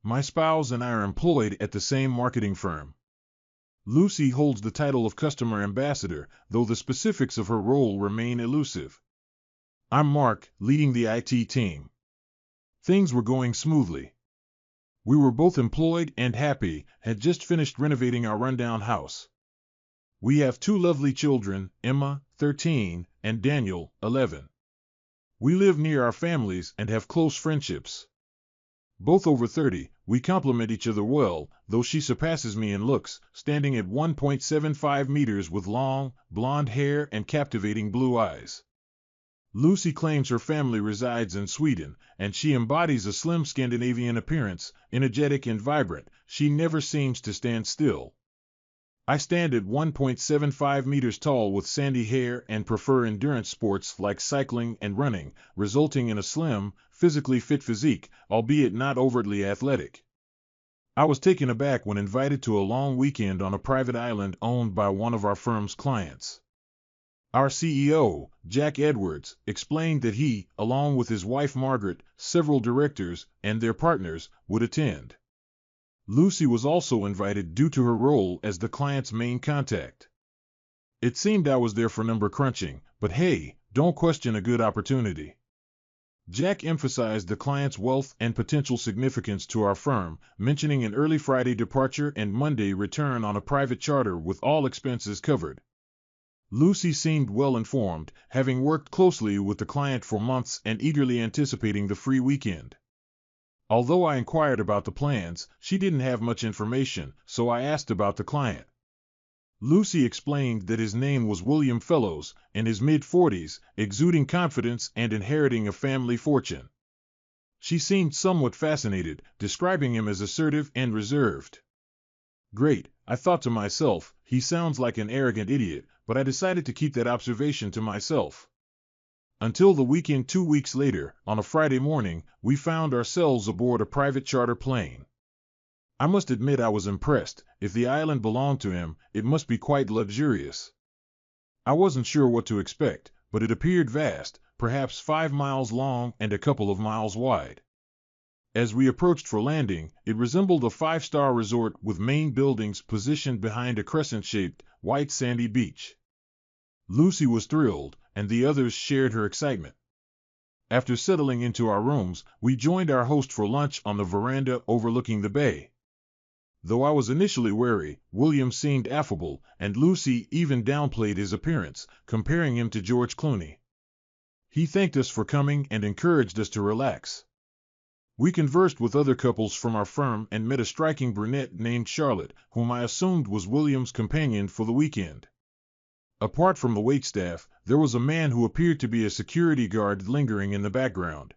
My spouse and I are employed at the same marketing firm. Lucy holds the title of customer ambassador, though the specifics of her role remain elusive. I'm Mark, leading the IT team. Things were going smoothly. We were both employed and happy, had just finished renovating our rundown house. We have two lovely children, Emma, 13, and Daniel, 11. We live near our families and have close friendships. Both over 30, we complement each other well, though she surpasses me in looks, standing at 1.75 meters with long, blonde hair and captivating blue eyes. Lucy claims her family resides in Sweden, and she embodies a slim Scandinavian appearance, energetic and vibrant. She never seems to stand still. I stand at 1.75 meters tall with sandy hair and prefer endurance sports like cycling and running, resulting in a slim, physically fit physique, albeit not overtly athletic. I was taken aback when invited to a long weekend on a private island owned by one of our firm's clients. Our CEO, Jack Edwards, explained that he, along with his wife Margaret, several directors, and their partners, would attend. Lucy was also invited due to her role as the client's main contact. It seemed I was there for number crunching, but hey, don't question a good opportunity. Jack emphasized the client's wealth and potential significance to our firm, mentioning an early Friday departure and Monday return on a private charter with all expenses covered. Lucy seemed well informed, having worked closely with the client for months and eagerly anticipating the free weekend. Although I inquired about the plans, she didn't have much information, so I asked about the client. Lucy explained that his name was William Fellows, in his mid-40s, exuding confidence and inheriting a family fortune. She seemed somewhat fascinated, describing him as assertive and reserved. Great, I thought to myself, he sounds like an arrogant idiot, but I decided to keep that observation to myself. Until the weekend 2 weeks later, on a Friday morning, we found ourselves aboard a private charter plane. I must admit I was impressed. If the island belonged to him, it must be quite luxurious. I wasn't sure what to expect, but it appeared vast, perhaps 5 miles long and a couple of miles wide. As we approached for landing, it resembled a 5-star resort with main buildings positioned behind a crescent-shaped, white sandy beach. Lucy was thrilled, and the others shared her excitement. After settling into our rooms, we joined our host for lunch on the veranda overlooking the bay. Though I was initially wary, William seemed affable, and Lucy even downplayed his appearance, comparing him to George Clooney. He thanked us for coming and encouraged us to relax. We conversed with other couples from our firm and met a striking brunette named Charlotte, whom I assumed was William's companion for the weekend. Apart from the waitstaff, there was a man who appeared to be a security guard lingering in the background.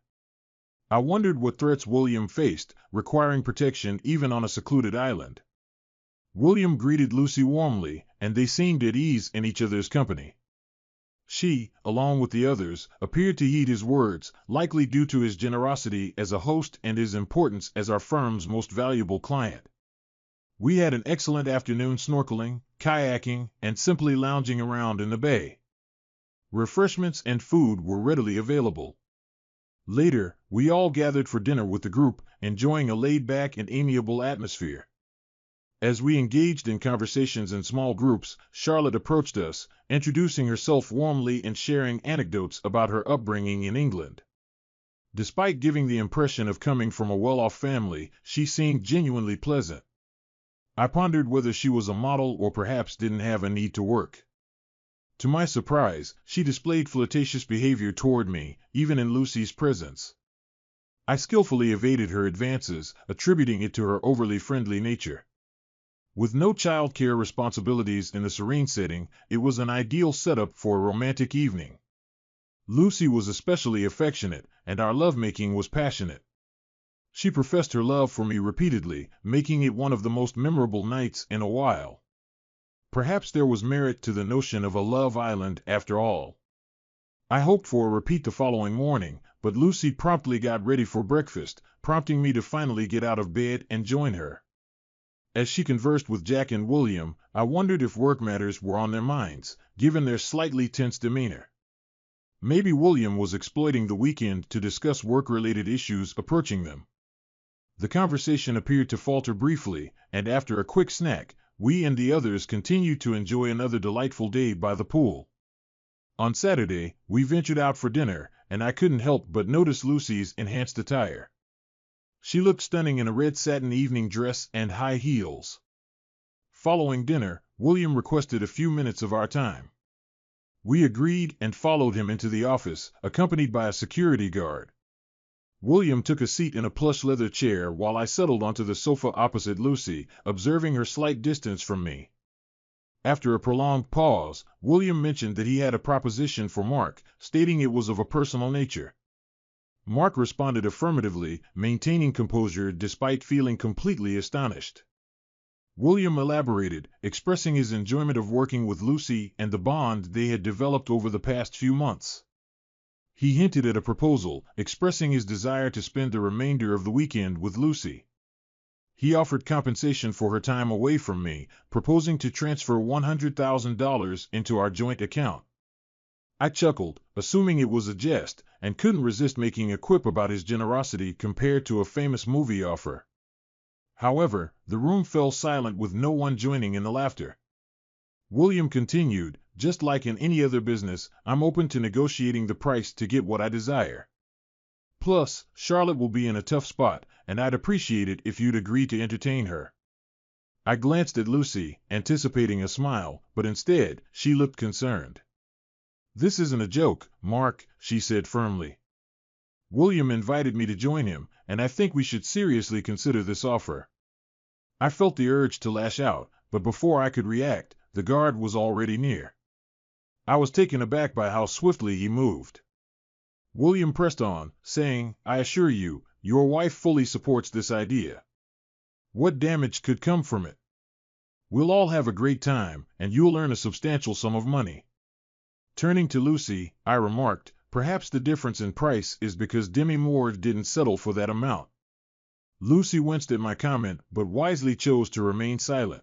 I wondered what threats William faced, requiring protection even on a secluded island. William greeted Lucy warmly, and they seemed at ease in each other's company. She, along with the others, appeared to heed his words, likely due to his generosity as a host and his importance as our firm's most valuable client. We had an excellent afternoon snorkeling, kayaking, and simply lounging around in the bay. Refreshments and food were readily available. Later, we all gathered for dinner with the group, enjoying a laid-back and amiable atmosphere. As we engaged in conversations in small groups, Charlotte approached us, introducing herself warmly and sharing anecdotes about her upbringing in England. Despite giving the impression of coming from a well-off family, she seemed genuinely pleasant. I pondered whether she was a model or perhaps didn't have a need to work. To my surprise, she displayed flirtatious behavior toward me, even in Lucy's presence. I skillfully evaded her advances, attributing it to her overly friendly nature. With no childcare responsibilities in the serene setting, it was an ideal setup for a romantic evening. Lucy was especially affectionate, and our lovemaking was passionate. She professed her love for me repeatedly, making it one of the most memorable nights in a while. Perhaps there was merit to the notion of a love island after all. I hoped for a repeat the following morning, but Lucy promptly got ready for breakfast, prompting me to finally get out of bed and join her. As she conversed with Jack and William, I wondered if work matters were on their minds, given their slightly tense demeanor. Maybe William was exploiting the weekend to discuss work-related issues approaching them. The conversation appeared to falter briefly, and after a quick snack, we and the others continued to enjoy another delightful day by the pool. On Saturday, we ventured out for dinner, and I couldn't help but notice Lucy's enhanced attire. She looked stunning in a red satin evening dress and high heels. Following dinner, William requested a few minutes of our time. We agreed and followed him into the office, accompanied by a security guard. William took a seat in a plush leather chair while I settled onto the sofa opposite Lucy, observing her slight distance from me. After a prolonged pause, William mentioned that he had a proposition for Mark, stating it was of a personal nature. Mark responded affirmatively, maintaining composure despite feeling completely astonished. William elaborated, expressing his enjoyment of working with Lucy and the bond they had developed over the past few months. He hinted at a proposal, expressing his desire to spend the remainder of the weekend with Lucy. He offered compensation for her time away from me, proposing to transfer $100,000 into our joint account. I chuckled, assuming it was a jest, and couldn't resist making a quip about his generosity compared to a famous movie offer. However, the room fell silent with no one joining in the laughter. William continued, "Just like in any other business, I'm open to negotiating the price to get what I desire. Plus, Charlotte will be in a tough spot, and I'd appreciate it if you'd agree to entertain her." I glanced at Lucy, anticipating a smile, but instead, she looked concerned. "This isn't a joke, Mark," she said firmly. "William invited me to join him, and I think we should seriously consider this offer." I felt the urge to lash out, but before I could react, the guard was already near. I was taken aback by how swiftly he moved. William pressed on, saying, "I assure you, your wife fully supports this idea. What damage could come from it? We'll all have a great time, and you'll earn a substantial sum of money." Turning to Lucy, I remarked, "Perhaps the difference in price is because Demi Moore didn't settle for that amount." Lucy winced at my comment, but wisely chose to remain silent.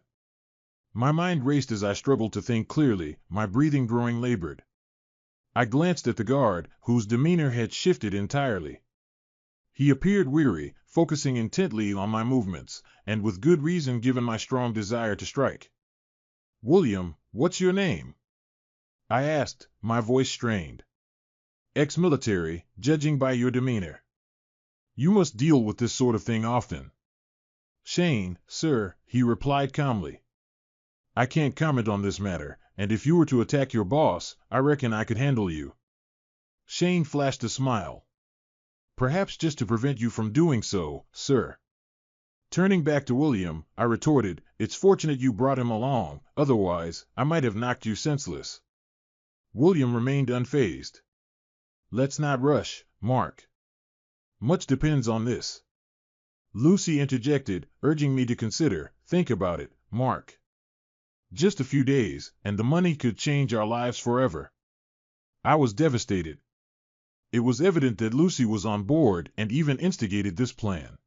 My mind raced as I struggled to think clearly, my breathing growing labored. I glanced at the guard, whose demeanor had shifted entirely. He appeared weary, focusing intently on my movements, and with good reason given my strong desire to strike. "William, what's your name?" I asked, my voice strained. "Ex-military, judging by your demeanor. You must deal with this sort of thing often." "Shane, sir," he replied calmly. "I can't comment on this matter, and if you were to attack your boss, I reckon I could handle you." Shane flashed a smile. "Perhaps just to prevent you from doing so, sir." Turning back to William, I retorted, "It's fortunate you brought him along, otherwise, I might have knocked you senseless." William remained unfazed. "Let's not rush, Mark. Much depends on this." Lucy interjected, urging me to think about it, Mark. Just a few days, and the money could change our lives forever. I was devastated. It was evident that Lucy was on board and even instigated this plan.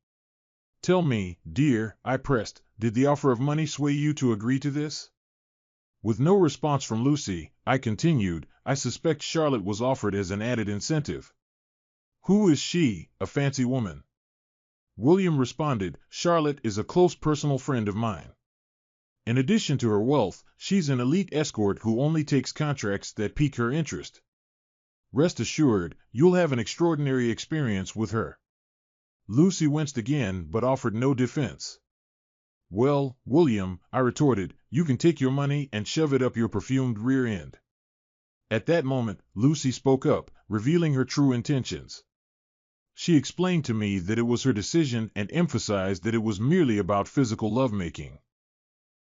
"Tell me, dear," I pressed, "did the offer of money sway you to agree to this?" With no response from Lucy, I continued, "I suspect Charlotte was offered as an added incentive." "Who is she, a fancy woman?" William responded, "Charlotte is a close personal friend of mine. In addition to her wealth, she's an elite escort who only takes contracts that pique her interest. Rest assured, you'll have an extraordinary experience with her." Lucy winced again but offered no defense. "Well, William," I retorted, "you can take your money and shove it up your perfumed rear end." At that moment, Lucy spoke up, revealing her true intentions. She explained to me that it was her decision and emphasized that it was merely about physical lovemaking.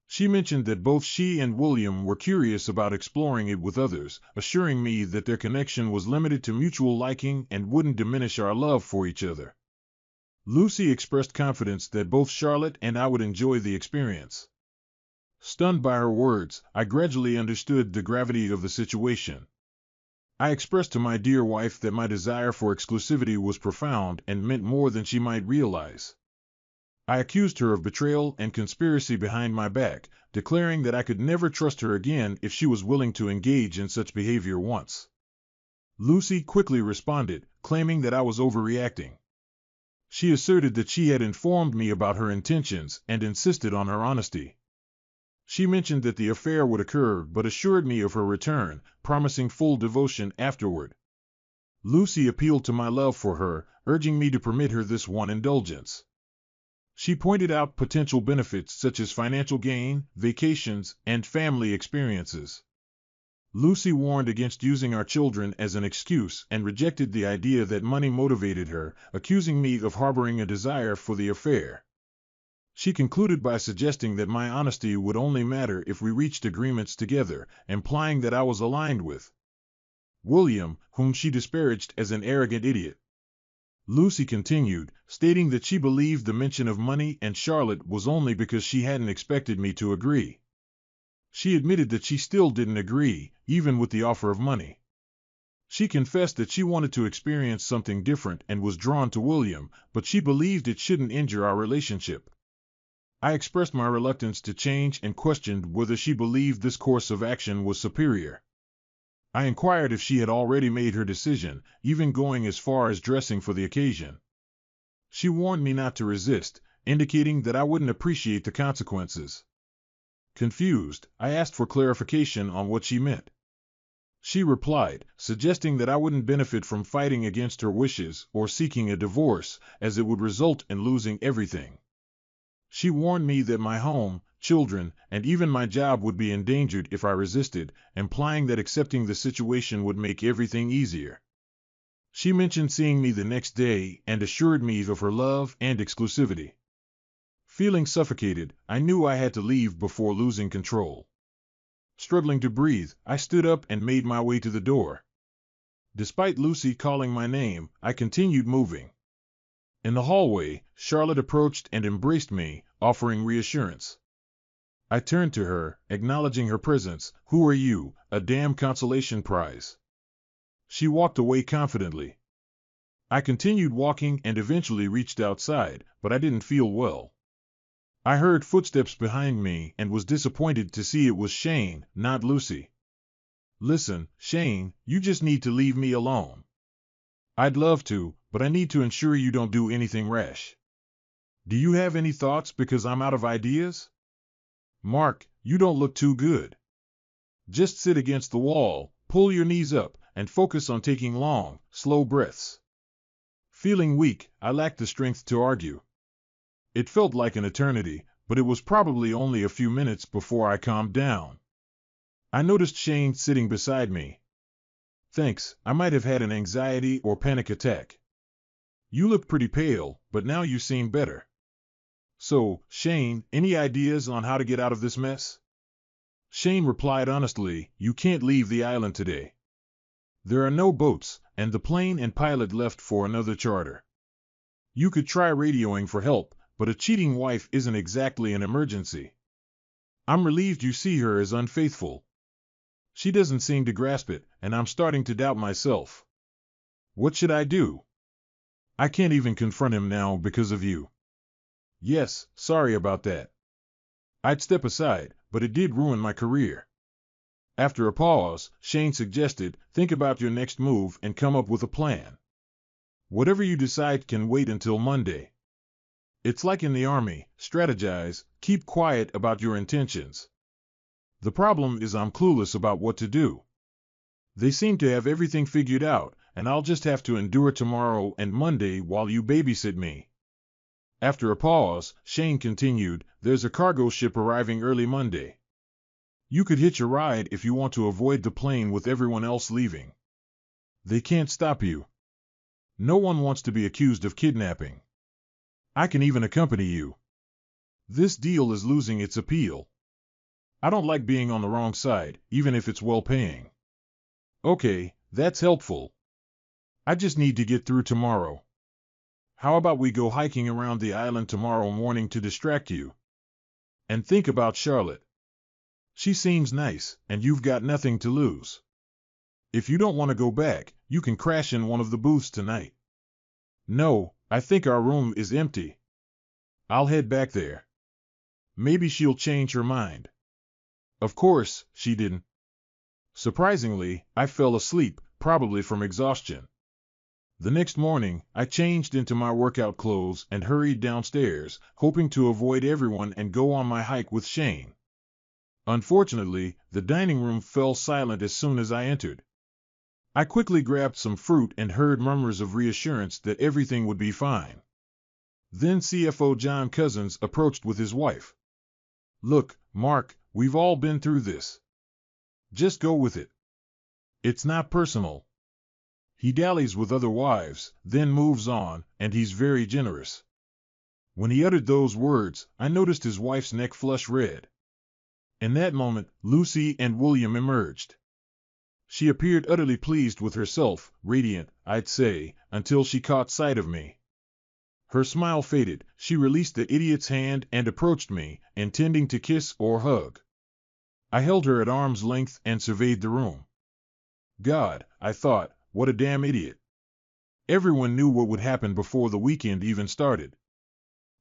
She mentioned that both she and William were curious about exploring it with others, assuring me that their connection was limited to mutual liking and wouldn't diminish our love for each other. Lucy expressed confidence that both Charlotte and I would enjoy the experience. Stunned by her words, I gradually understood the gravity of the situation. I expressed to my dear wife that my desire for exclusivity was profound and meant more than she might realize. I accused her of betrayal and conspiracy behind my back, declaring that I could never trust her again if she was willing to engage in such behavior once. Lucy quickly responded, claiming that I was overreacting. She asserted that she had informed me about her intentions and insisted on her honesty. She mentioned that the affair would occur but assured me of her return, promising full devotion afterward. Lucy appealed to my love for her, urging me to permit her this one indulgence. She pointed out potential benefits such as financial gain, vacations, and family experiences. Lucy warned against using our children as an excuse and rejected the idea that money motivated her, accusing me of harboring a desire for the affair. She concluded by suggesting that my honesty would only matter if we reached agreements together, implying that I was aligned with William, whom she disparaged as an arrogant idiot. Lucy continued, stating that she believed the mention of money and Charlotte was only because she hadn't expected me to agree. She admitted that she still didn't agree, even with the offer of money. She confessed that she wanted to experience something different and was drawn to William, but she believed it shouldn't injure our relationship. I expressed my reluctance to change and questioned whether she believed this course of action was superior. I inquired if she had already made her decision, even going as far as dressing for the occasion. She warned me not to resist, indicating that I wouldn't appreciate the consequences. Confused, I asked for clarification on what she meant. She replied, suggesting that I wouldn't benefit from fighting against her wishes or seeking a divorce, as it would result in losing everything. She warned me that my home, children, and even my job would be endangered if I resisted, implying that accepting the situation would make everything easier. She mentioned seeing me the next day and assured me of her love and exclusivity. Feeling suffocated, I knew I had to leave before losing control. Struggling to breathe, I stood up and made my way to the door. Despite Lucy calling my name, I continued moving. In the hallway, Charlotte approached and embraced me, offering reassurance. I turned to her, acknowledging her presence. "Who are you? A damn consolation prize." She walked away confidently. I continued walking and eventually reached outside, but I didn't feel well. I heard footsteps behind me and was disappointed to see it was Shane, not Lucy. "Listen, Shane, you just need to leave me alone." "I'd love to, but I need to ensure you don't do anything rash." "Do you have any thoughts because I'm out of ideas?" "Mark, you don't look too good. Just sit against the wall, pull your knees up, and focus on taking long, slow breaths." Feeling weak, I lacked the strength to argue. It felt like an eternity, but it was probably only a few minutes before I calmed down. I noticed Shane sitting beside me. "Thanks, I might have had an anxiety or panic attack. You look pretty pale, but now you seem better. So, Shane, any ideas on how to get out of this mess?" Shane replied honestly, "You can't leave the island today. There are no boats, and the plane and pilot left for another charter. You could try radioing for help, but a cheating wife isn't exactly an emergency. I'm relieved you see her as unfaithful. She doesn't seem to grasp it, and I'm starting to doubt myself. What should I do? I can't even confront him now because of you." "Yes, sorry about that. I'd step aside, but it did ruin my career." After a pause, Shane suggested, "Think about your next move and come up with a plan. Whatever you decide can wait until Monday. It's like in the army, strategize, keep quiet about your intentions. The problem is I'm clueless about what to do. They seem to have everything figured out, and I'll just have to endure tomorrow and Monday while you babysit me." After a pause, Shane continued, "There's a cargo ship arriving early Monday. You could hitch a ride if you want to avoid the plane with everyone else leaving. They can't stop you. No one wants to be accused of kidnapping. I can even accompany you. This deal is losing its appeal. I don't like being on the wrong side, even if it's well-paying." "Okay, that's helpful. I just need to get through tomorrow. How about we go hiking around the island tomorrow morning to distract you? And think about Charlotte. She seems nice, and you've got nothing to lose. If you don't want to go back, you can crash in one of the booths tonight." "No, I think our room is empty. I'll head back there. Maybe she'll change her mind." Of course, she didn't. Surprisingly, I fell asleep, probably from exhaustion. The next morning, I changed into my workout clothes and hurried downstairs, hoping to avoid everyone and go on my hike with Shane. Unfortunately, the dining room fell silent as soon as I entered. I quickly grabbed some fruit and heard murmurs of reassurance that everything would be fine. Then CFO John Cousins approached with his wife. "Look, Mark, we've all been through this. Just go with it. It's not personal. He dallies with other wives, then moves on, and he's very generous." When he uttered those words, I noticed his wife's neck flush red. In that moment, Lucy and William emerged. She appeared utterly pleased with herself, radiant, I'd say, until she caught sight of me. Her smile faded, she released the idiot's hand and approached me, intending to kiss or hug. I held her at arm's length and surveyed the room. God, I thought, what a damn idiot. Everyone knew what would happen before the weekend even started.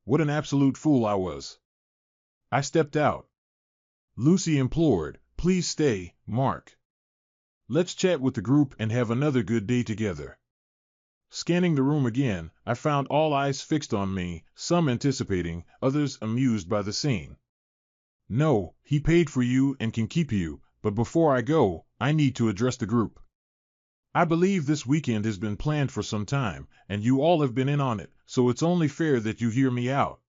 What an absolute fool I was. I stepped out. Lucy implored, "Please stay, Mark. Let's chat with the group and have another good day together." Scanning the room again, I found all eyes fixed on me, some anticipating, others amused by the scene. "No, he paid for you and can keep you, but before I go, I need to address the group. I believe this weekend has been planned for some time, and you all have been in on it, so it's only fair that you hear me out."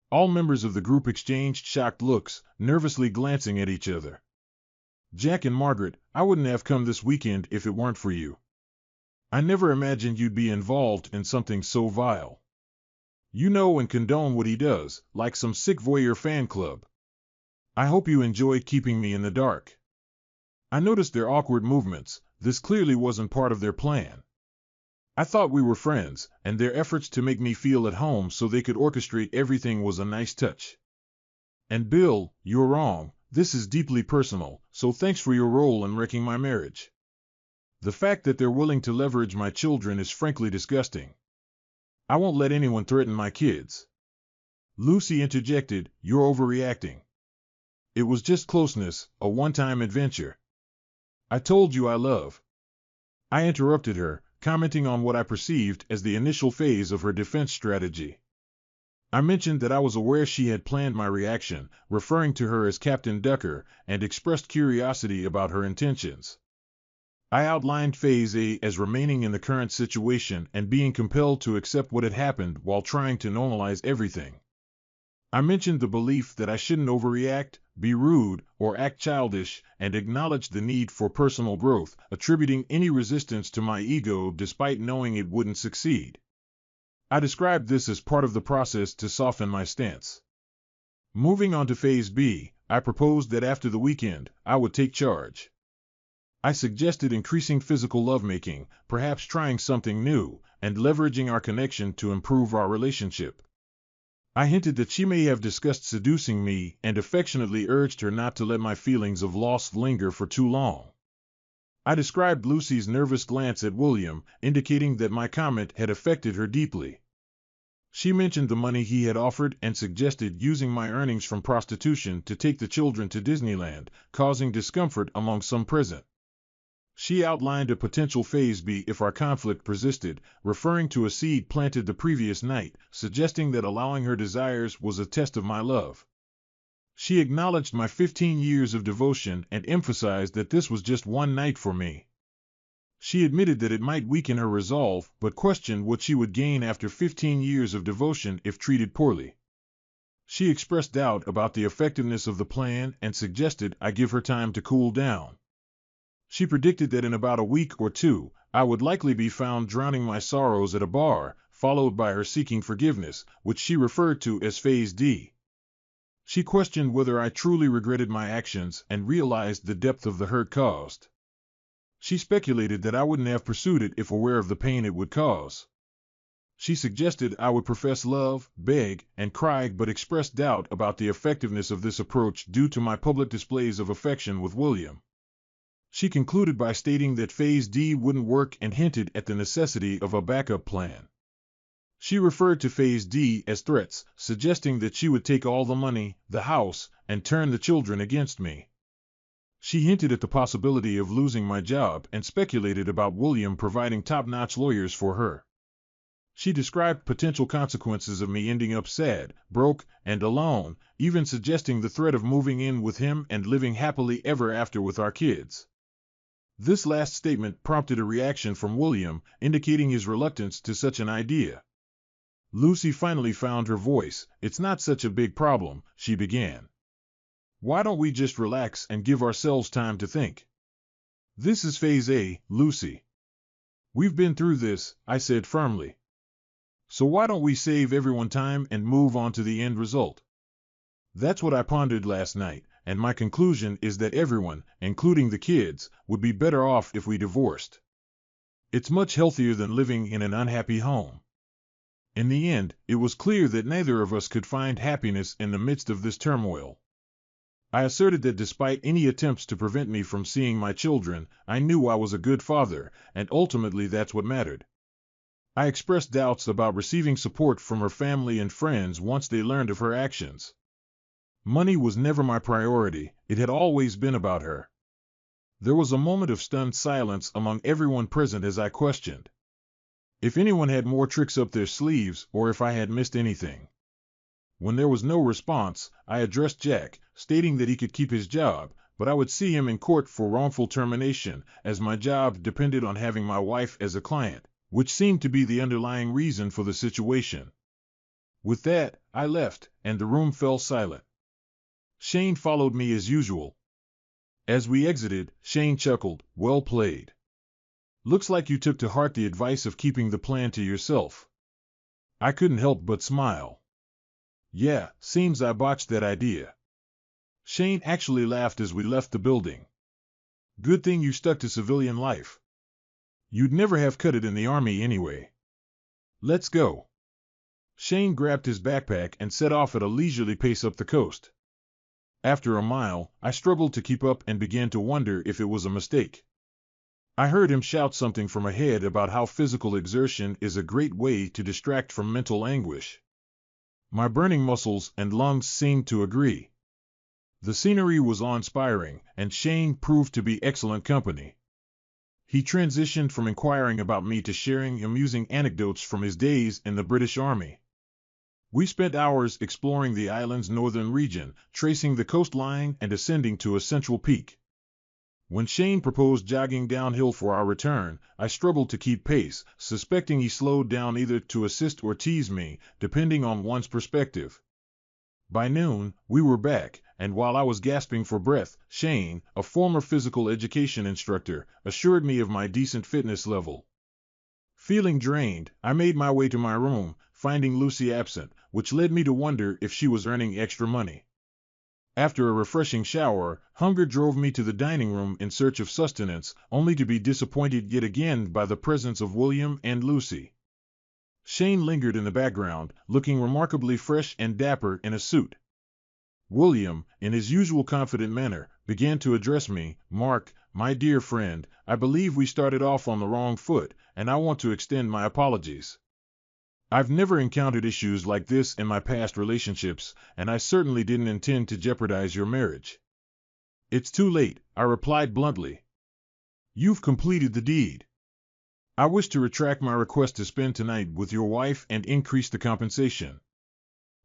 All members of the group exchanged shocked looks, nervously glancing at each other. "Jack and Margaret, I wouldn't have come this weekend if it weren't for you. I never imagined you'd be involved in something so vile. You know and condone what he does, like some sick voyeur fan club. I hope you enjoyed keeping me in the dark." I noticed their awkward movements. This clearly wasn't part of their plan. I thought we were friends, and their efforts to make me feel at home so they could orchestrate everything was a nice touch. "And Bill, you're wrong. This is deeply personal, so thanks for your role in wrecking my marriage. The fact that they're willing to leverage my children is frankly disgusting. I won't let anyone threaten my kids." Lucy interjected, "You're overreacting. It was just closeness, a one-time adventure." "I told you I love." I interrupted her, commenting on what I perceived as the initial phase of her defense strategy. I mentioned that I was aware she had planned my reaction, referring to her as Captain Ducker, and expressed curiosity about her intentions. I outlined Phase A as remaining in the current situation and being compelled to accept what had happened while trying to normalize everything. I mentioned the belief that I shouldn't overreact, be rude, or act childish, and acknowledged the need for personal growth, attributing any resistance to my ego despite knowing it wouldn't succeed. I described this as part of the process to soften my stance. Moving on to Phase B, I proposed that after the weekend, I would take charge. I suggested increasing physical lovemaking, perhaps trying something new, and leveraging our connection to improve our relationship. I hinted that she may have discussed seducing me and affectionately urged her not to let my feelings of loss linger for too long. I described Lucy's nervous glance at William, indicating that my comment had affected her deeply. She mentioned the money he had offered and suggested using my earnings from prostitution to take the children to Disneyland, causing discomfort among some present. She outlined a potential Phase B if our conflict persisted, referring to a seed planted the previous night, suggesting that allowing her desires was a test of my love. She acknowledged my 15 years of devotion and emphasized that this was just one night for me. She admitted that it might weaken her resolve, but questioned what she would gain after 15 years of devotion if treated poorly. She expressed doubt about the effectiveness of the plan and suggested I give her time to cool down. She predicted that in about a week or two, I would likely be found drowning my sorrows at a bar, followed by her seeking forgiveness, which she referred to as Phase D. She questioned whether I truly regretted my actions and realized the depth of the hurt caused. She speculated that I wouldn't have pursued it if aware of the pain it would cause. She suggested I would profess love, beg, and cry, but expressed doubt about the effectiveness of this approach due to my public displays of affection with William. She concluded by stating that Phase D wouldn't work and hinted at the necessity of a backup plan. She referred to Phase D as threats, suggesting that she would take all the money, the house, and turn the children against me. She hinted at the possibility of losing my job and speculated about William providing top-notch lawyers for her. She described potential consequences of me ending up sad, broke, and alone, even suggesting the threat of moving in with him and living happily ever after with our kids. This last statement prompted a reaction from William, indicating his reluctance to such an idea. Lucy finally found her voice. "It's not such a big problem," she began. "Why don't we just relax and give ourselves time to think? This is phase A, Lucy. We've been through this," I said firmly. "So why don't we save everyone time and move on to the end result?" That's what I pondered last night, and my conclusion is that everyone, including the kids, would be better off if we divorced. It's much healthier than living in an unhappy home. In the end, it was clear that neither of us could find happiness in the midst of this turmoil. I asserted that despite any attempts to prevent me from seeing my children, I knew I was a good father, and ultimately that's what mattered. I expressed doubts about receiving support from her family and friends once they learned of her actions. Money was never my priority, it had always been about her. There was a moment of stunned silence among everyone present as I questioned if anyone had more tricks up their sleeves or if I had missed anything. When there was no response, I addressed Jack, stating that he could keep his job, but I would see him in court for wrongful termination, as my job depended on having my wife as a client, which seemed to be the underlying reason for the situation. With that, I left, and the room fell silent. Shane followed me as usual. As we exited, Shane chuckled, "Well played. Looks like you took to heart the advice of keeping the plan to yourself." I couldn't help but smile. "Yeah, seems I botched that idea." Shane actually laughed as we left the building. "Good thing you stuck to civilian life. You'd never have cut it in the army anyway. Let's go." Shane grabbed his backpack and set off at a leisurely pace up the coast. After a mile, I struggled to keep up and began to wonder if it was a mistake. I heard him shout something from ahead about how physical exertion is a great way to distract from mental anguish. My burning muscles and lungs seemed to agree. The scenery was awe-inspiring, and Shane proved to be excellent company. He transitioned from inquiring about me to sharing amusing anecdotes from his days in the British Army. We spent hours exploring the island's northern region, tracing the coastline and ascending to a central peak. When Shane proposed jogging downhill for our return, I struggled to keep pace, suspecting he slowed down either to assist or tease me, depending on one's perspective. By noon, we were back, and while I was gasping for breath, Shane, a former physical education instructor, assured me of my decent fitness level. Feeling drained, I made my way to my room, finding Lucy absent, which led me to wonder if she was earning extra money. After a refreshing shower, hunger drove me to the dining room in search of sustenance, only to be disappointed yet again by the presence of William and Lucy. Shane lingered in the background, looking remarkably fresh and dapper in a suit. William, in his usual confident manner, began to address me. "Mark, my dear friend, I believe we started off on the wrong foot, and I want to extend my apologies. I've never encountered issues like this in my past relationships, and I certainly didn't intend to jeopardize your marriage." "It's too late," I replied bluntly. "You've completed the deed. I wish to retract my request to spend tonight with your wife and increase the compensation."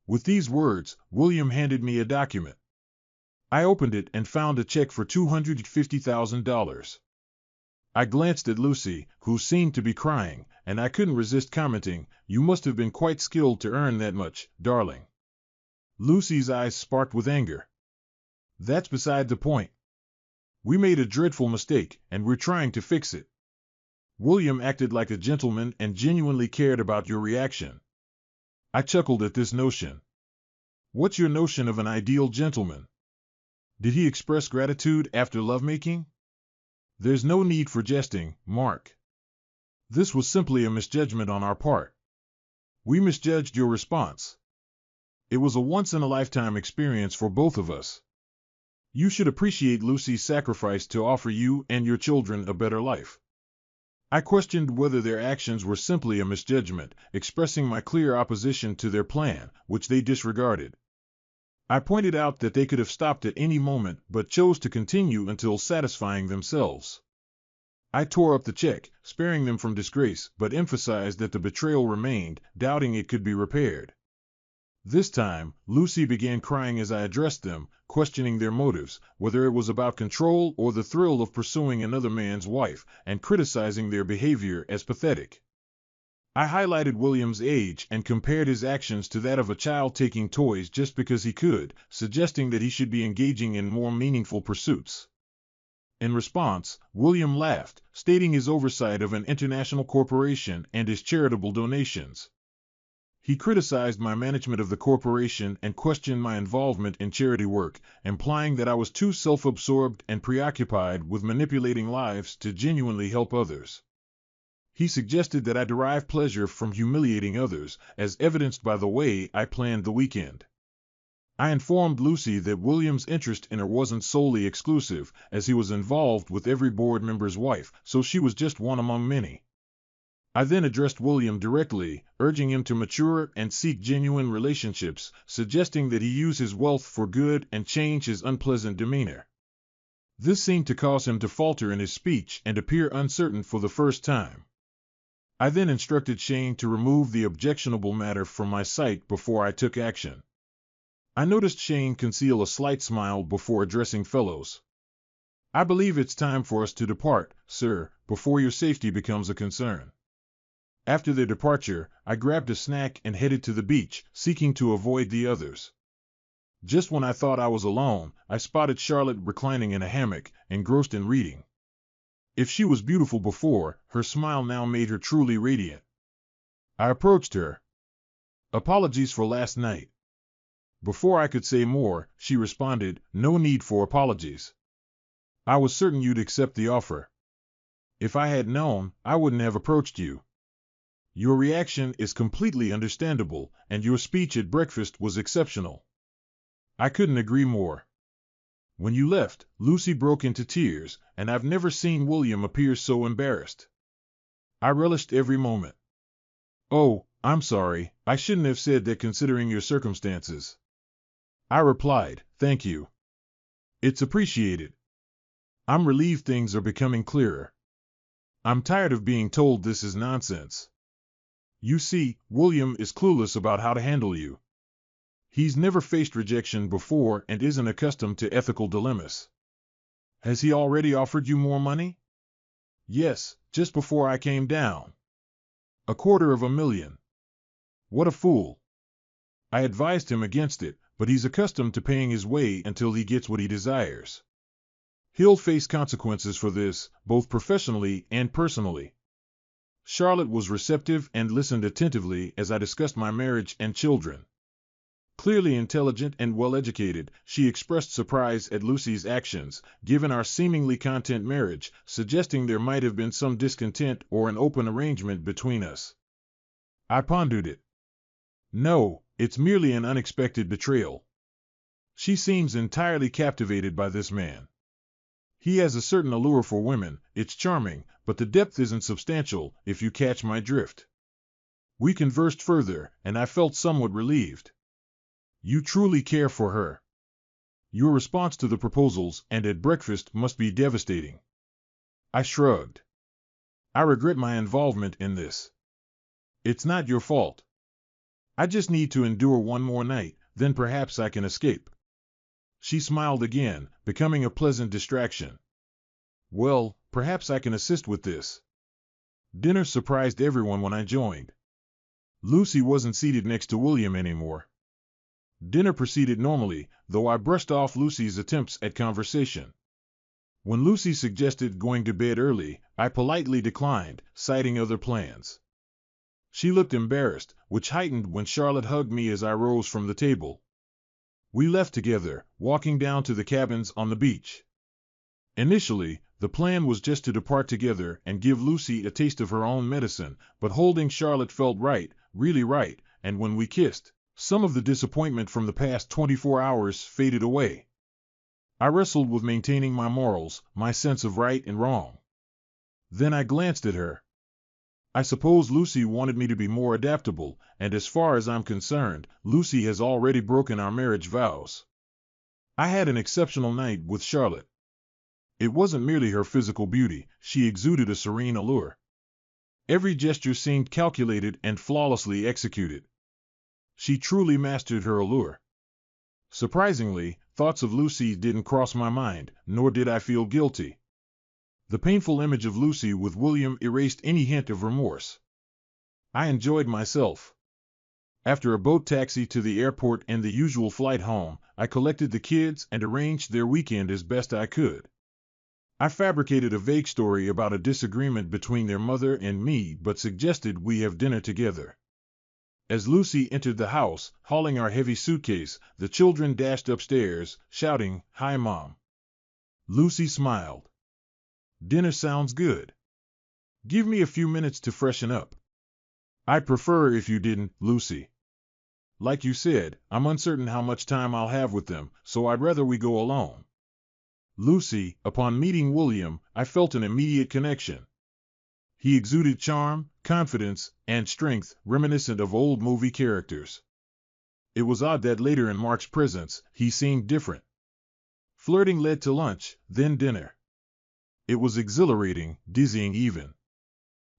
With these words, William handed me a document. I opened it and found a check for $250,000. I glanced at Lucy, who seemed to be crying, and I couldn't resist commenting, "You must have been quite skilled to earn that much, darling." Lucy's eyes sparkled with anger. "That's beside the point. We made a dreadful mistake, and we're trying to fix it. William acted like a gentleman and genuinely cared about your reaction." I chuckled at this notion. "What's your notion of an ideal gentleman? Did he express gratitude after lovemaking?" "There's no need for jesting, Mark. This was simply a misjudgment on our part. We misjudged your response. It was a once-in-a-lifetime experience for both of us. You should appreciate Lucy's sacrifice to offer you and your children a better life." I questioned whether their actions were simply a misjudgment, expressing my clear opposition to their plan, which they disregarded. I pointed out that they could have stopped at any moment but chose to continue until satisfying themselves. I tore up the check, sparing them from disgrace, but emphasized that the betrayal remained, doubting it could be repaired. This time, Lucy began crying as I addressed them, questioning their motives, whether it was about control or the thrill of pursuing another man's wife, and criticizing their behavior as pathetic. I highlighted William's age and compared his actions to that of a child taking toys just because he could, suggesting that he should be engaging in more meaningful pursuits. In response, William laughed, stating his oversight of an international corporation and his charitable donations. He criticized my management of the corporation and questioned my involvement in charity work, implying that I was too self-absorbed and preoccupied with manipulating lives to genuinely help others. He suggested that I derive pleasure from humiliating others, as evidenced by the way I planned the weekend. I informed Lucy that William's interest in her wasn't solely exclusive, as he was involved with every board member's wife, so she was just one among many. I then addressed William directly, urging him to mature and seek genuine relationships, suggesting that he use his wealth for good and change his unpleasant demeanor. This seemed to cause him to falter in his speech and appear uncertain for the first time. I then instructed Shane to remove the objectionable matter from my sight before I took action. I noticed Shane conceal a slight smile before addressing Fellows. I believe it's time for us to depart, sir, before your safety becomes a concern. After their departure, I grabbed a snack and headed to the beach, seeking to avoid the others. Just when I thought I was alone, I spotted Charlotte reclining in a hammock, engrossed in reading. If she was beautiful before, her smile now made her truly radiant. I approached her. "Apologies for last night." Before I could say more, she responded, "No need for apologies. I was certain you'd accept the offer. If I had known, I wouldn't have approached you. Your reaction is completely understandable, and your speech at breakfast was exceptional." I couldn't agree more. When you left, Lucy broke into tears, and I've never seen William appear so embarrassed. I relished every moment. "Oh, I'm sorry, I shouldn't have said that considering your circumstances." I replied, "Thank you. It's appreciated. I'm relieved things are becoming clearer. I'm tired of being told this is nonsense. You see, William is clueless about how to handle you. He's never faced rejection before and isn't accustomed to ethical dilemmas." "Has he already offered you more money?" "Yes, just before I came down. $250,000. What a fool. I advised him against it, but he's accustomed to paying his way until he gets what he desires. He'll face consequences for this, both professionally and personally." Charlotte was receptive and listened attentively as I discussed my marriage and children. Clearly intelligent and well-educated, she expressed surprise at Lucy's actions, given our seemingly content marriage, suggesting there might have been some discontent or an open arrangement between us. I pondered it. No, it's merely an unexpected betrayal. She seems entirely captivated by this man. He has a certain allure for women, it's charming, but the depth isn't substantial, if you catch my drift. We conversed further, and I felt somewhat relieved. You truly care for her. Your response to the proposals and at breakfast must be devastating. I shrugged. I regret my involvement in this. It's not your fault. I just need to endure one more night, then perhaps I can escape. She smiled again, becoming a pleasant distraction. Well, perhaps I can assist with this. Dinner surprised everyone when I joined. Lucy wasn't seated next to William anymore. Dinner proceeded normally, though I brushed off Lucy's attempts at conversation. When Lucy suggested going to bed early, I politely declined, citing other plans. She looked embarrassed, which heightened when Charlotte hugged me as I rose from the table. We left together, walking down to the cabins on the beach. Initially, the plan was just to depart together and give Lucy a taste of her own medicine, but holding Charlotte felt right, really right, and when we kissed, some of the disappointment from the past 24 hours faded away. I wrestled with maintaining my morals, my sense of right and wrong. Then I glanced at her. I suppose Lucy wanted me to be more adaptable, and as far as I'm concerned, Lucy has already broken our marriage vows. I had an exceptional night with Charlotte. It wasn't merely her physical beauty, she exuded a serene allure. Every gesture seemed calculated and flawlessly executed. She truly mastered her allure. Surprisingly, thoughts of Lucy didn't cross my mind, nor did I feel guilty. The painful image of Lucy with William erased any hint of remorse. I enjoyed myself. After a boat taxi to the airport and the usual flight home, I collected the kids and arranged their weekend as best I could. I fabricated a vague story about a disagreement between their mother and me, but suggested we have dinner together. As Lucy entered the house, hauling our heavy suitcase, the children dashed upstairs, shouting, "Hi, Mom." Lucy smiled. "Dinner sounds good. Give me a few minutes to freshen up." "I'd prefer if you didn't, Lucy. Like you said, I'm uncertain how much time I'll have with them, so I'd rather we go alone." Lucy, upon meeting William, I felt an immediate connection. He exuded charm, confidence, and strength reminiscent of old movie characters. It was odd that later in Mark's presence, he seemed different. Flirting led to lunch, then dinner. It was exhilarating, dizzying even.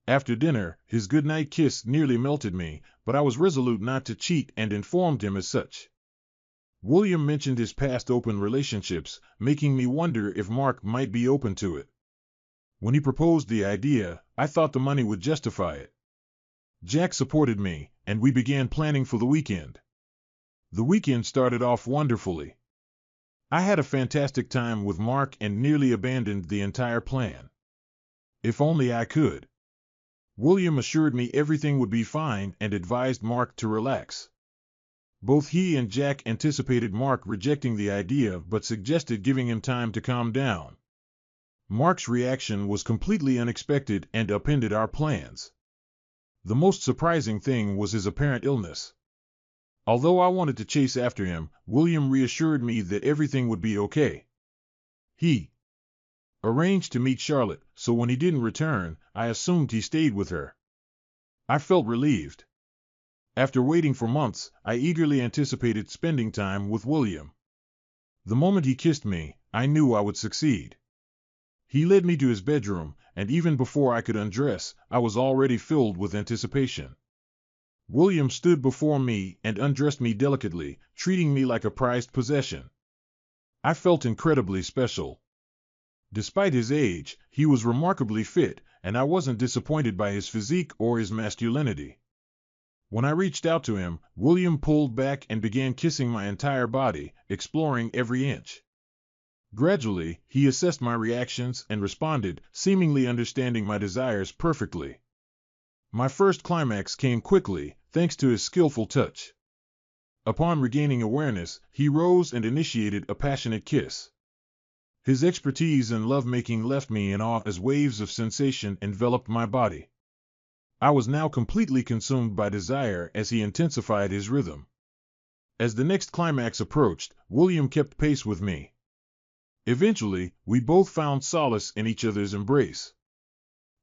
After dinner, his goodnight kiss nearly melted me, but I was resolute not to cheat and informed him as such. William mentioned his past open relationships, making me wonder if Mark might be open to it. When he proposed the idea, I thought the money would justify it. Jack supported me, and we began planning for the weekend. The weekend started off wonderfully. I had a fantastic time with Mark and nearly abandoned the entire plan. If only I could. William assured me everything would be fine and advised Mark to relax. Both he and Jack anticipated Mark rejecting the idea but suggested giving him time to calm down. Mark's reaction was completely unexpected and upended our plans. The most surprising thing was his apparent illness. Although I wanted to chase after him, William reassured me that everything would be okay. He arranged to meet Charlotte, so when he didn't return, I assumed he stayed with her. I felt relieved. After waiting for months, I eagerly anticipated spending time with William. The moment he kissed me, I knew I would succeed. He led me to his bedroom, and even before I could undress, I was already filled with anticipation. William stood before me and undressed me delicately, treating me like a prized possession. I felt incredibly special. Despite his age, he was remarkably fit, and I wasn't disappointed by his physique or his masculinity. When I reached out to him, William pulled back and began kissing my entire body, exploring every inch. Gradually, he assessed my reactions and responded, seemingly understanding my desires perfectly. My first climax came quickly, thanks to his skillful touch. Upon regaining awareness, he rose and initiated a passionate kiss. His expertise in lovemaking left me in awe as waves of sensation enveloped my body. I was now completely consumed by desire as he intensified his rhythm. As the next climax approached, William kept pace with me. Eventually, we both found solace in each other's embrace.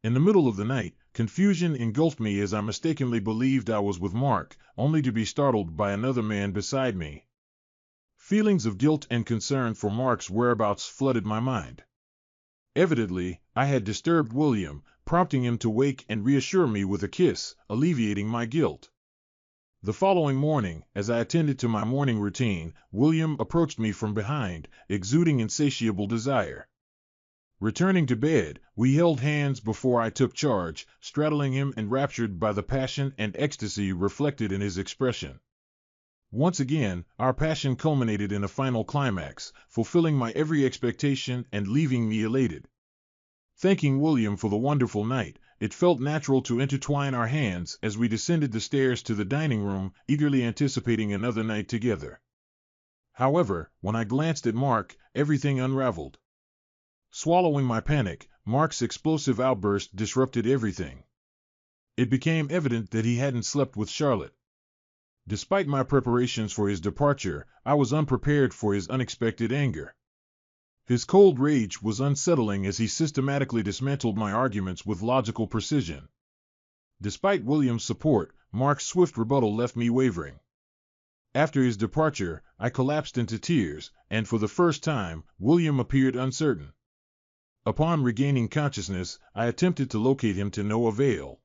In the middle of the night, confusion engulfed me as I mistakenly believed I was with Mark, only to be startled by another man beside me. Feelings of guilt and concern for Mark's whereabouts flooded my mind. Evidently, I had disturbed William, prompting him to wake and reassure me with a kiss, alleviating my guilt. The following morning, as I attended to my morning routine, William approached me from behind, exuding insatiable desire. Returning to bed, we held hands before I took charge, straddling him enraptured by the passion and ecstasy reflected in his expression. Once again, our passion culminated in a final climax, fulfilling my every expectation and leaving me elated. Thanking William for the wonderful night, it felt natural to intertwine our hands as we descended the stairs to the dining room, eagerly anticipating another night together. However, when I glanced at Mark, everything unraveled. Swallowing my panic, Mark's explosive outburst disrupted everything. It became evident that he hadn't slept with Charlotte. Despite my preparations for his departure, I was unprepared for his unexpected anger. His cold rage was unsettling as he systematically dismantled my arguments with logical precision. Despite William's support, Mark's swift rebuttal left me wavering. After his departure, I collapsed into tears, and for the first time, William appeared uncertain. Upon regaining consciousness, I attempted to locate him to no avail.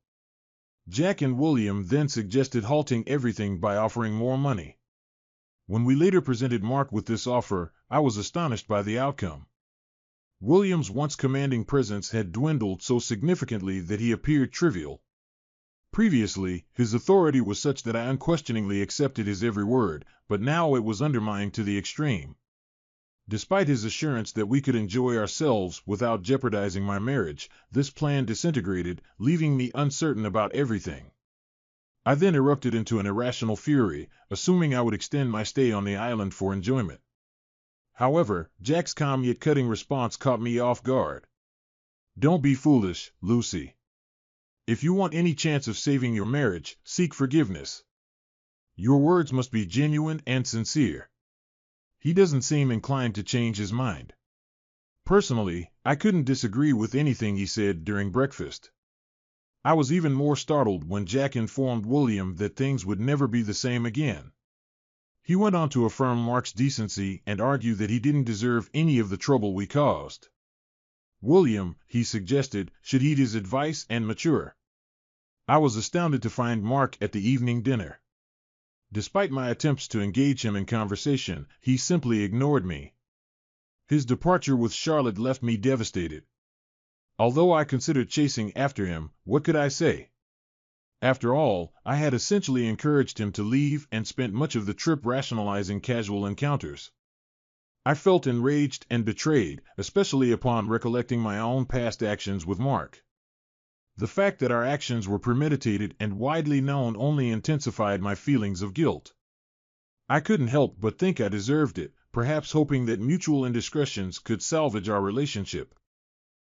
Jack and William then suggested halting everything by offering more money. When we later presented Mark with this offer, I was astonished by the outcome. William's once commanding presence had dwindled so significantly that he appeared trivial. Previously, his authority was such that I unquestioningly accepted his every word, but now it was undermined to the extreme. Despite his assurance that we could enjoy ourselves without jeopardizing my marriage, this plan disintegrated, leaving me uncertain about everything. I then erupted into an irrational fury, assuming I would extend my stay on the island for enjoyment. However, Jack's calm yet cutting response caught me off guard. "Don't be foolish, Lucy. If you want any chance of saving your marriage, seek forgiveness. Your words must be genuine and sincere." He doesn't seem inclined to change his mind. Personally, I couldn't disagree with anything he said during breakfast. I was even more startled when Jack informed William that things would never be the same again. He went on to affirm Mark's decency and argue that he didn't deserve any of the trouble we caused. William, he suggested, should heed his advice and mature. I was astounded to find Mark at the evening dinner. Despite my attempts to engage him in conversation, he simply ignored me. His departure with Charlotte left me devastated. Although I considered chasing after him, what could I say? After all, I had essentially encouraged him to leave and spent much of the trip rationalizing casual encounters. I felt enraged and betrayed, especially upon recollecting my own past actions with Mark. The fact that our actions were premeditated and widely known only intensified my feelings of guilt. I couldn't help but think I deserved it, perhaps hoping that mutual indiscretions could salvage our relationship.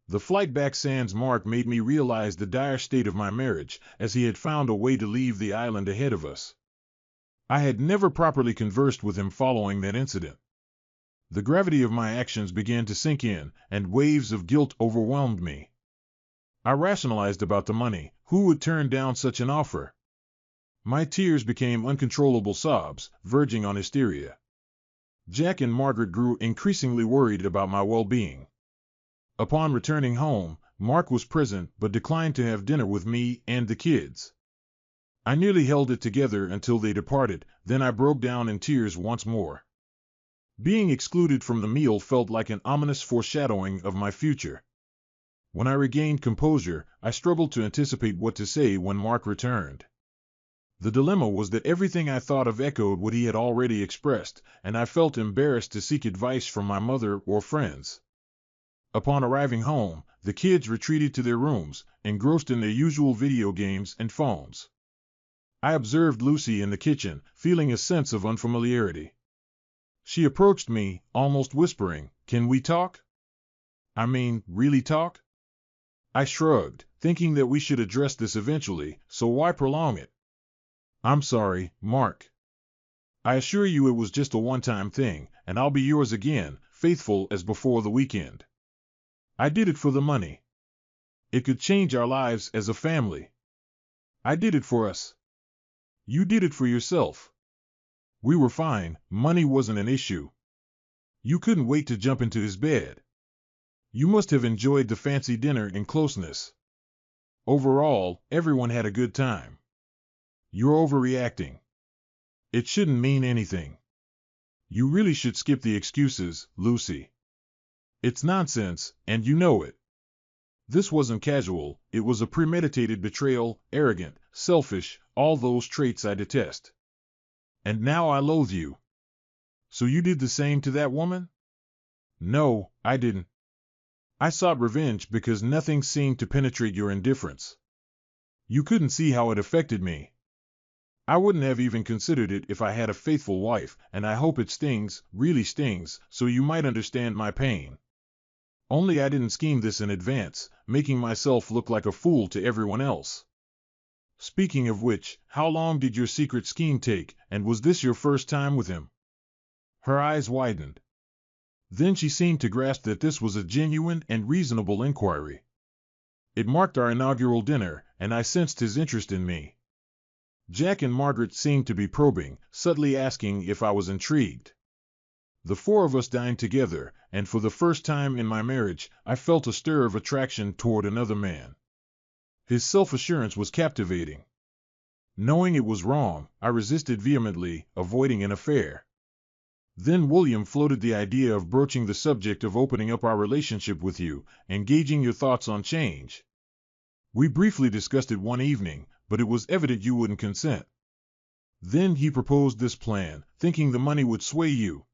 The flight back sans Mark made me realize the dire state of my marriage, as he had found a way to leave the island ahead of us. I had never properly conversed with him following that incident. The gravity of my actions began to sink in, and waves of guilt overwhelmed me. I rationalized about the money. Who would turn down such an offer? My tears became uncontrollable sobs, verging on hysteria. Jack and Margaret grew increasingly worried about my well-being. Upon returning home, Mark was present but declined to have dinner with me and the kids. I nearly held it together until they departed, then I broke down in tears once more. Being excluded from the meal felt like an ominous foreshadowing of my future. When I regained composure, I struggled to anticipate what to say when Mark returned. The dilemma was that everything I thought of echoed what he had already expressed, and I felt embarrassed to seek advice from my mother or friends. Upon arriving home, the kids retreated to their rooms, engrossed in their usual video games and phones. I observed Lucy in the kitchen, feeling a sense of unfamiliarity. She approached me, almost whispering, "Can we talk? I mean, really talk?" I shrugged, thinking that we should address this eventually, so why prolong it? "I'm sorry, Mark. I assure you it was just a one-time thing, and I'll be yours again, faithful as before the weekend. I did it for the money. It could change our lives as a family. I did it for us. You did it for yourself. We were fine, money wasn't an issue. You couldn't wait to jump into his bed. You must have enjoyed the fancy dinner in closeness. Overall, everyone had a good time. You're overreacting. It shouldn't mean anything. You really should skip the excuses, Lucy. It's nonsense, and you know it. This wasn't casual, it was a premeditated betrayal, arrogant, selfish, all those traits I detest. And now I loathe you. So you did the same to that woman?" "No, I didn't. I sought revenge because nothing seemed to penetrate your indifference. You couldn't see how it affected me. I wouldn't have even considered it if I had a faithful wife, and I hope it stings, really stings, so you might understand my pain. Only I didn't scheme this in advance, making myself look like a fool to everyone else. Speaking of which, how long did your secret scheme take, and was this your first time with him?" Her eyes widened. Then she seemed to grasp that this was a genuine and reasonable inquiry. It marked our inaugural dinner, and I sensed his interest in me. Jack and Margaret seemed to be probing, subtly asking if I was intrigued. The four of us dined together, and for the first time in my marriage, I felt a stir of attraction toward another man. His self-assurance was captivating. Knowing it was wrong, I resisted vehemently, avoiding an affair. Then William floated the idea of broaching the subject of opening up our relationship with you, engaging your thoughts on change. We briefly discussed it one evening, but it was evident you wouldn't consent. Then he proposed this plan, thinking the money would sway you.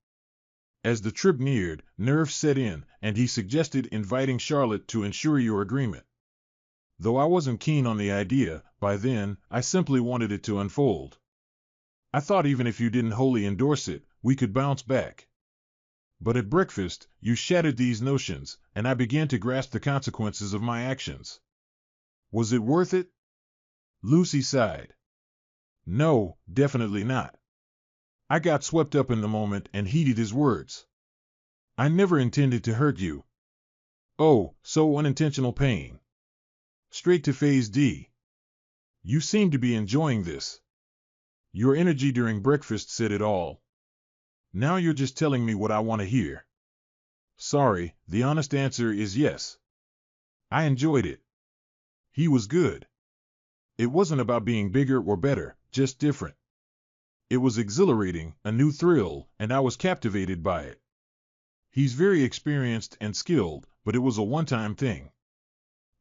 As the trip neared, nerves set in, and he suggested inviting Charlotte to ensure your agreement. Though I wasn't keen on the idea, by then, I simply wanted it to unfold. I thought even if you didn't wholly endorse it, we could bounce back. But at breakfast, you shattered these notions, and I began to grasp the consequences of my actions. Was it worth it? Lucy sighed. No, definitely not. I got swept up in the moment and heeded his words. I never intended to hurt you. Oh, so unintentional pain. Straight to phase D. You seem to be enjoying this. Your energy during breakfast said it all. Now you're just telling me what I want to hear. Sorry, the honest answer is yes. I enjoyed it. He was good. It wasn't about being bigger or better, just different. It was exhilarating, a new thrill, and I was captivated by it. He's very experienced and skilled, but it was a one-time thing.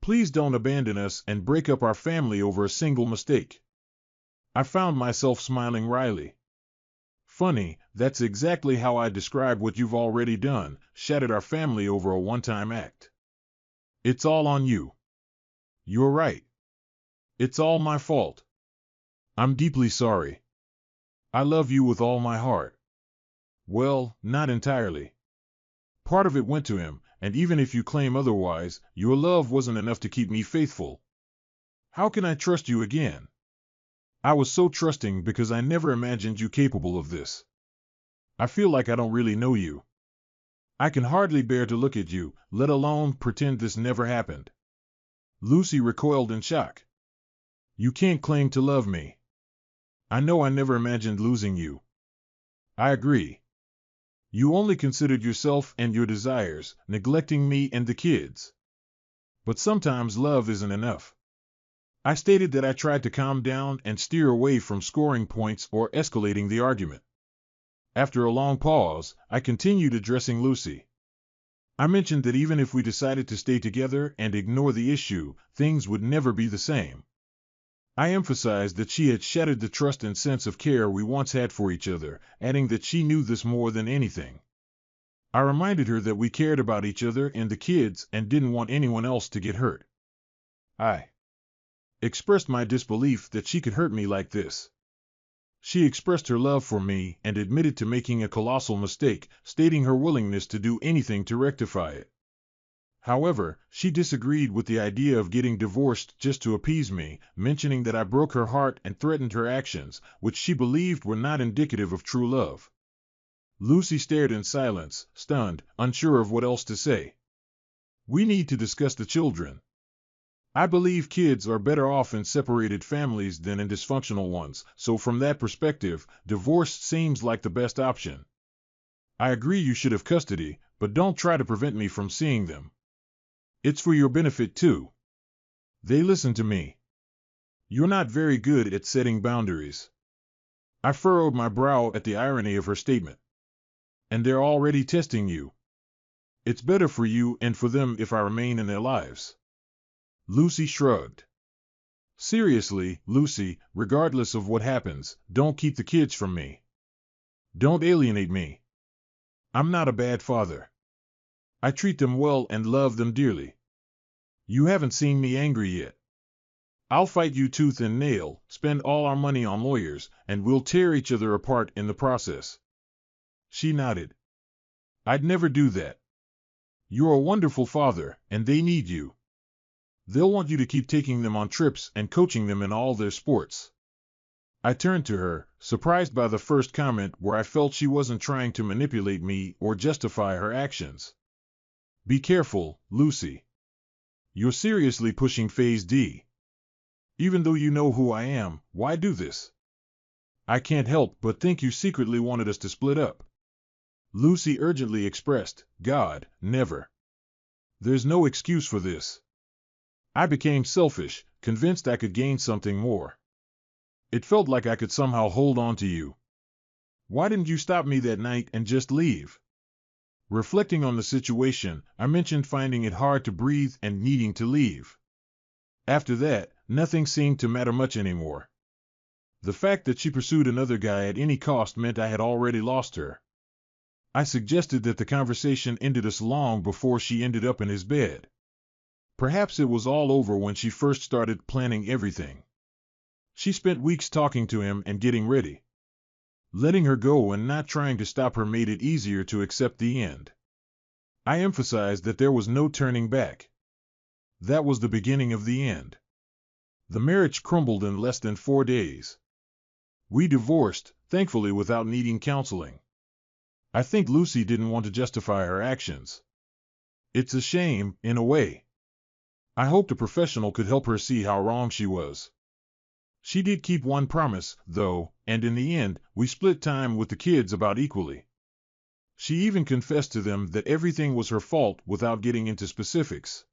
Please don't abandon us and break up our family over a single mistake. I found myself smiling wryly. Funny, that's exactly how I describe what you've already done, shattered our family over a one-time act. It's all on you. You're right. It's all my fault. I'm deeply sorry. I love you with all my heart. Well, not entirely. Part of it went to him, and even if you claim otherwise, your love wasn't enough to keep me faithful. How can I trust you again? I was so trusting because I never imagined you capable of this. I feel like I don't really know you. I can hardly bear to look at you, let alone pretend this never happened. Lucy recoiled in shock. You can't claim to love me. I know I never imagined losing you. I agree. You only considered yourself and your desires, neglecting me and the kids. But sometimes love isn't enough. I stated that I tried to calm down and steer away from scoring points or escalating the argument. After a long pause, I continued addressing Lucy. I mentioned that even if we decided to stay together and ignore the issue, things would never be the same. I emphasized that she had shattered the trust and sense of care we once had for each other, adding that she knew this more than anything. I reminded her that we cared about each other and the kids and didn't want anyone else to get hurt. I expressed my disbelief that she could hurt me like this. She expressed her love for me and admitted to making a colossal mistake, stating her willingness to do anything to rectify it. However, she disagreed with the idea of getting divorced just to appease me, mentioning that I broke her heart and threatened her actions, which she believed were not indicative of true love. Lucy stared in silence, stunned, unsure of what else to say. We need to discuss the children. I believe kids are better off in separated families than in dysfunctional ones, so from that perspective, divorce seems like the best option. I agree you should have custody, but don't try to prevent me from seeing them. It's for your benefit too. They listen to me. You're not very good at setting boundaries. I furrowed my brow at the irony of her statement. And they're already testing you. It's better for you and for them if I remain in their lives. Lucy shrugged. Seriously, Lucy, regardless of what happens, don't keep the kids from me. Don't alienate me. I'm not a bad father. I treat them well and love them dearly. You haven't seen me angry yet. I'll fight you tooth and nail, spend all our money on lawyers, and we'll tear each other apart in the process. She nodded. I'd never do that. You're a wonderful father, and they need you. They'll want you to keep taking them on trips and coaching them in all their sports. I turned to her, surprised by the first comment where I felt she wasn't trying to manipulate me or justify her actions. Be careful, Lucy. You're seriously pushing Phase D. Even though you know who I am, why do this? I can't help but think you secretly wanted us to split up. Lucy urgently expressed, God, never. There's no excuse for this. I became selfish, convinced I could gain something more. It felt like I could somehow hold on to you. Why didn't you stop me that night and just leave? Reflecting on the situation, I mentioned finding it hard to breathe and needing to leave. After that, nothing seemed to matter much anymore. The fact that she pursued another guy at any cost meant I had already lost her. I suggested that the conversation ended us long before she ended up in his bed. Perhaps it was all over when she first started planning everything. She spent weeks talking to him and getting ready. Letting her go and not trying to stop her made it easier to accept the end. I emphasized that there was no turning back. That was the beginning of the end. The marriage crumbled in less than 4 days. We divorced, thankfully without needing counseling. I think Lucy didn't want to justify her actions. It's a shame, in a way. I hoped a professional could help her see how wrong she was. She did keep one promise, though, and in the end, we split time with the kids about equally. She even confessed to them that everything was her fault without getting into specifics.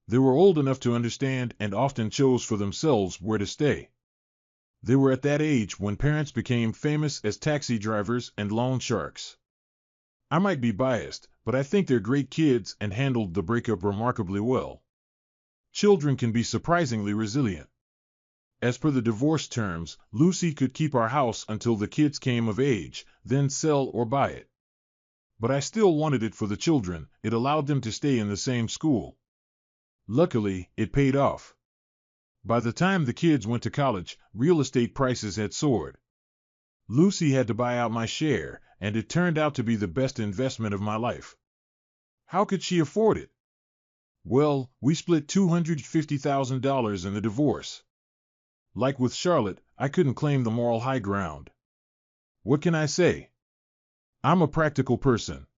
They were old enough to understand and often chose for themselves where to stay. They were at that age when parents became famous as taxi drivers and loan sharks. I might be biased, but I think they're great kids and handled the breakup remarkably well. Children can be surprisingly resilient. As per the divorce terms, Lucy could keep our house until the kids came of age, then sell or buy it. But I still wanted it for the children. It allowed them to stay in the same school. Luckily, it paid off. By the time the kids went to college, real estate prices had soared. Lucy had to buy out my share, and it turned out to be the best investment of my life. How could she afford it? Well, we split $250,000 in the divorce. Like with Charlotte, I couldn't claim the moral high ground. What can I say? I'm a practical person.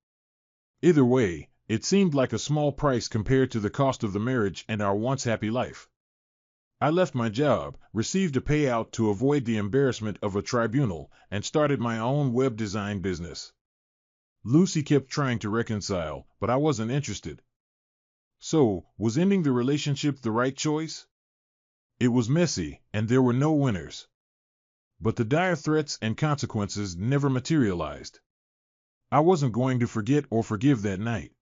Either way, it seemed like a small price compared to the cost of the marriage and our once happy life. I left my job, received a payout to avoid the embarrassment of a tribunal, and started my own web design business. Lucy kept trying to reconcile, but I wasn't interested. So, was ending the relationship the right choice? It was messy, and there were no winners. But the dire threats and consequences never materialized. I wasn't going to forget or forgive that night.